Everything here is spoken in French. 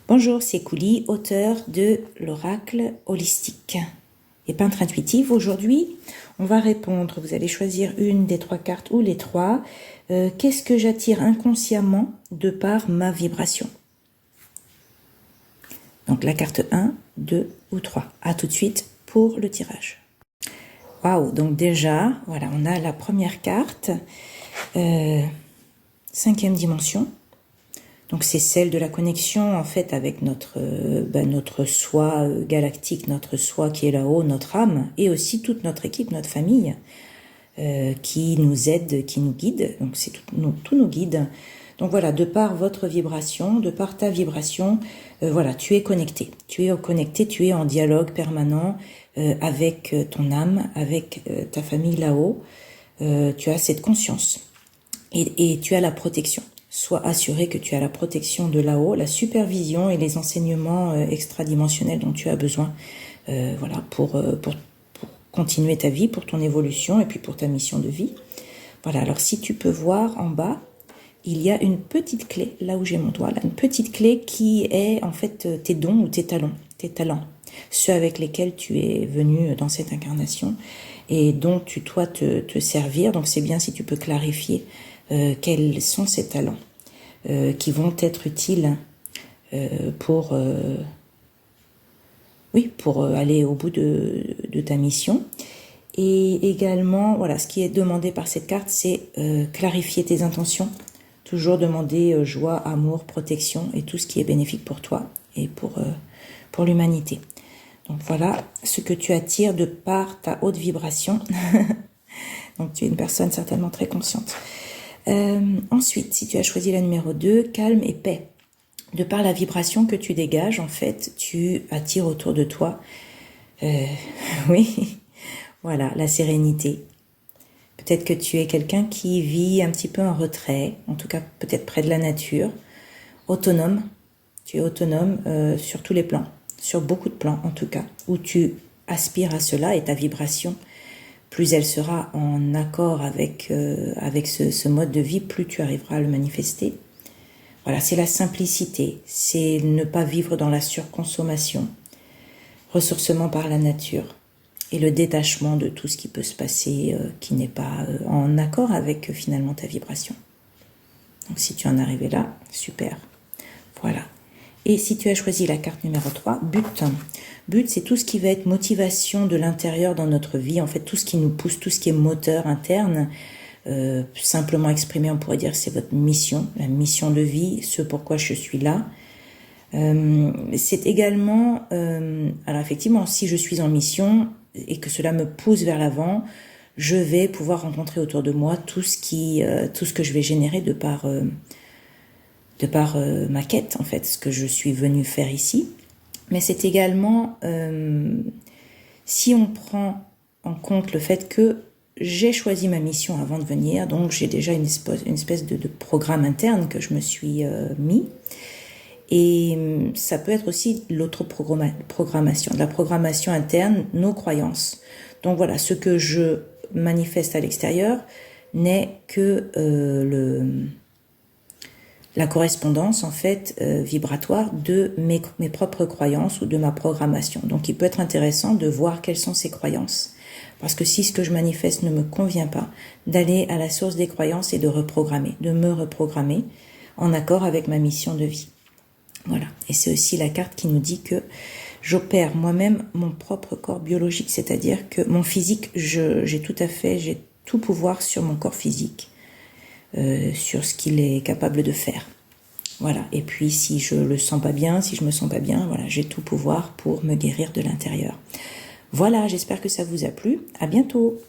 Bonjour, c'est Kouli, auteur de l'oracle holistique et peintre intuitive. Aujourd'hui, on va répondre, vous allez choisir une des trois cartes ou les trois. Qu'est-ce que j'attire inconsciemment de par ma vibration? Donc la carte 1, 2 ou 3. À tout de suite pour le tirage. Waouh, donc déjà, voilà, on a la première carte, 5e dimension. Donc c'est celle de la connexion en fait avec notre soi galactique, notre soi qui est là-haut, notre âme, et aussi toute notre équipe, notre famille, qui nous aide, qui nous guide. Donc c'est tous nos guides. Donc voilà, de par votre vibration, de par ta vibration, voilà, tu es connecté. Tu es en dialogue permanent avec ton âme, avec ta famille là-haut. Tu as cette conscience et tu as la protection. Sois assuré que tu as la protection de là-haut, la supervision et les enseignements extradimensionnels dont tu as besoin, voilà, pour continuer ta vie, pour ton évolution et puis pour ta mission de vie. Voilà, alors si tu peux voir en bas, il y a une petite clé, là où j'ai mon doigt, là, une petite clé qui est en fait tes dons ou tes talents, ceux avec lesquels tu es venu dans cette incarnation et dont tu dois te servir. Donc c'est bien si tu peux clarifier quels sont ces talents qui vont être utiles pour aller au bout de ta mission. Et également, voilà, ce qui est demandé par cette carte, c'est clarifier tes intentions. Toujours demander joie, amour, protection et tout ce qui est bénéfique pour toi et pour l'humanité. Donc voilà ce que tu attires de par ta haute vibration. Donc tu es une personne certainement très consciente. Ensuite, si tu as choisi la numéro 2, calme et paix. De par la vibration que tu dégages, en fait, tu attires autour de toi, oui, voilà, la sérénité. Peut-être que tu es quelqu'un qui vit un petit peu en retrait, en tout cas peut-être près de la nature, autonome. Tu es autonome sur tous les plans, sur beaucoup de plans en tout cas, où tu aspires à cela et ta vibration, plus elle sera en accord avec ce mode de vie, plus tu arriveras à le manifester. Voilà, c'est la simplicité, c'est ne pas vivre dans la surconsommation, ressourcement par la nature et le détachement de tout ce qui peut se passer qui n'est pas en accord avec finalement ta vibration. Donc si tu en es arrivé là, super. Voilà. Et si tu as choisi la carte numéro 3, but. But, c'est tout ce qui va être motivation de l'intérieur dans notre vie, en fait tout ce qui nous pousse, tout ce qui est moteur interne. Simplement exprimé, on pourrait dire que c'est votre mission, la mission de vie, ce pourquoi je suis là. C'est également, alors effectivement, si je suis en mission et que cela me pousse vers l'avant, je vais pouvoir rencontrer autour de moi tout ce que je vais générer de par ma quête, en fait, ce que je suis venue faire ici. Mais c'est également, si on prend en compte le fait que j'ai choisi ma mission avant de venir, donc j'ai déjà une espèce de programme interne que je me suis mis. Et ça peut être aussi l'auto-programmation, la programmation interne, nos croyances. Donc voilà, ce que je manifeste à l'extérieur n'est que la correspondance en fait vibratoire de mes propres croyances ou de ma programmation. Donc il peut être intéressant de voir quelles sont ces croyances. Parce que si ce que je manifeste ne me convient pas, d'aller à la source des croyances et de me reprogrammer en accord avec ma mission de vie. Voilà. Et c'est aussi la carte qui nous dit que j'opère moi-même mon propre corps biologique, c'est-à-dire que mon physique, j'ai tout pouvoir sur mon corps physique, sur ce qu'il est capable de faire. Voilà. Et puis si je le sens pas bien, si je me sens pas bien, voilà, j'ai tout pouvoir pour me guérir de l'intérieur. Voilà, j'espère que ça vous a plu. À bientôt.